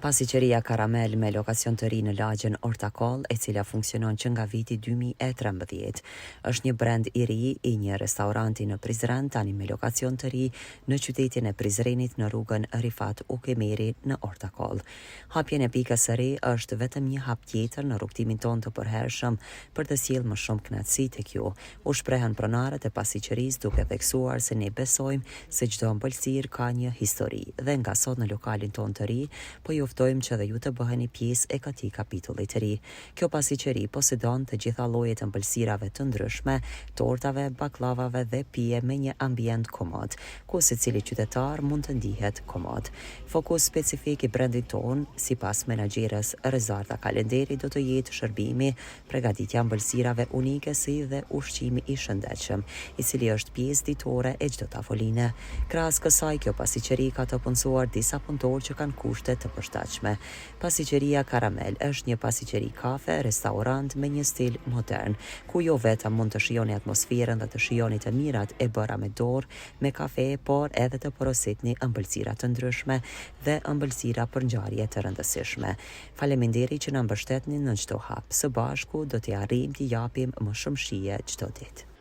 Pasqeria Karamel me lokacion të ri në lagjen Ortakoll, e cila funksionon që nga viti 2013. Është një brand i ri i një restoranti në Prizren, tani me lokacion të ri në qytetin e Prizrenit në rrugën Rifat Ukemeri në Ortakoll. Hapjen e pikës së re është vetëm një hap tjetër në rrugtimin ton të përhershëm për të sjellë më shumë kënaqësi tek ju. U shprehen pronarët e pasqerisë duke theksuar se ne besojmë se çdo ëmbëlsirë ka një histori dhe nga sot në lokalin ton të ri po ju ftojmë që dhe ju të bëheni pjesë e këtij kapitulli të ri. Kjo pasqeri posedon të gjitha llojet e ëmbëlsirave të ndryshme, tortave, baklavave dhe pije me një ambient komod, ku secili qytetar mund të ndihet komod. Fokus specifik i brandit ton, sipas menaxherës Rezarta Kalenderi, do të jetë shërbimi, përgatitja ëmbëlsirave unike si dhe ushqimi i shëndetshëm, i cili është pjesë ditore e çdo tavoline. Krahas kësaj, kjo pasqeri ka të punësuar disa punëtorë që kanë kushte të përshtatshme. Pasqeria Karamel është një pasqeri kafe, restorant me një stil modern, ku jo vetëm mund të shijoni atmosferën dhe të shijoni të mirat e bëra me dorë, me kafe, por edhe të porositni ëmbëlsira të ndryshme dhe ëmbëlsira për ngjarje të rëndësishme. Faleminderit që na mbështetni në çdo hap. Së bashku do t'i arrijmë t'i japim më shumë shije çdo ditë.